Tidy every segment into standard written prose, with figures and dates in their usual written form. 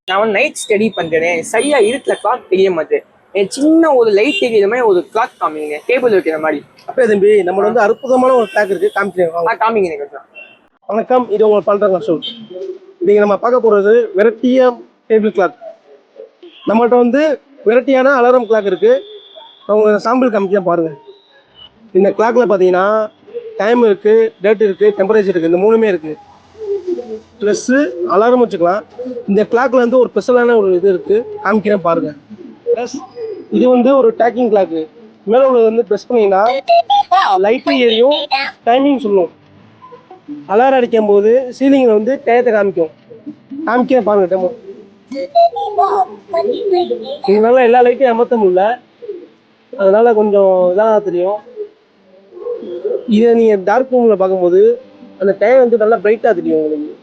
நான் வந்து night study பண்றேன், சரியா இருட்டுல கிளாக் தெரிய மாட்டேன். சின்ன ஒரு லைட் எரியுற மாதிரி ஒரு கிளாக் காமிங்க, டேபிள் வைக்கிற மாதிரி. அப்படியே தம்பி, நம்மளோட வந்து அற்புதமான ஒரு கிளாக் இருக்கு, காமிக்கிறேன். காமிங்க கொஞ்சம். வணக்கம், இது உங்களுக்கு பண்றேங்க ஷோ. இன்னைக்கு நம்ம பார்க்க போறது வெரைட்டியா டேபிள் கிளாக். நம்மகிட்ட வந்து வெரைட்டியான அலாரம் கிளாக் இருக்கு. அவங்க சாம்பிள் காமிக்க பாருங்க. இந்த கிளாக்ல பார்த்தீங்கன்னா டைம் இருக்கு, டேட் இருக்கு, டெம்பரேச்சர் இருக்கு, இந்த மூணுமே இருக்கு. ப்ளஸ் அலாரம் வச்சுக்கலாம். இந்த கிளாக்ல வந்து ஒரு ஸ்பெஷலான ஒரு இது இருக்கு, காமிக்கிறேன் பாருங்க. ப்ளஸ் இது வந்து ஒரு டேக்கிங் கிளாக்கு. மேலே உள்ளது வந்து ப்ரெஸ் பண்ணிங்கன்னா லைட்டு எரியும், டைமிங் சொல்லும். அலாரம் அடிக்கும் போது சீலிங்கில் வந்து டயத்தை காமிக்கிறேன் பாருங்க. டெமோ இதனால எல்லா லைட்டையும் அமர்த்த முடியல, அதனால கொஞ்சம் இதாக தெரியும். இதை நீங்கள் டார்க் ரூமில் பார்க்கும்போது அந்த டைம் வந்து நல்லா பிரைட்டாக தெரியும் உங்களுக்கு.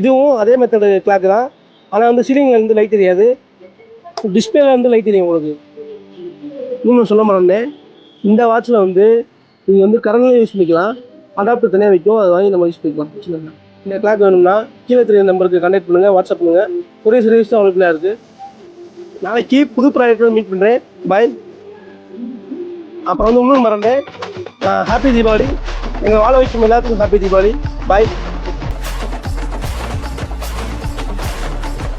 இதுவும் அதே மெத்தடு கிளாக் தான், ஆனால் வந்து சீலிங்கில் வந்து லைட் தெரியாது, டிஸ்பிளேல வந்து லைட் தெரியும் உங்களுக்கு. இன்னும் சொல்ல மாட்டேன், இந்த வாட்சில் வந்து நீங்கள் வந்து கரண்ட்லேயே யூஸ் பண்ணிக்கலாம், அடாப்டர் தனியாக வைக்கும், அதை வாங்கி நம்ம யூஸ் பண்ணிக்கலாம். இந்த கிளாக் வேணும்னா கீழே தெரிய நம்பருக்கு கான்டாக்ட் பண்ணுங்கள், வாட்ஸ்அப் பண்ணுங்கள். ஒரே சர்வீஸ் தான் அவைலபிளாக இருக்குது. நாளைக்கு புது ப்ராடக்ட்டோட மீட் பண்ணுறேன். பாய். அப்புறம் வந்து இன்னும் மறந்தேன், ஹாப்பி தீபாவளி. எங்கள் வாழ வைக்கும் எல்லாத்துக்கும் ஹாப்பி தீபாவளி. பாய்.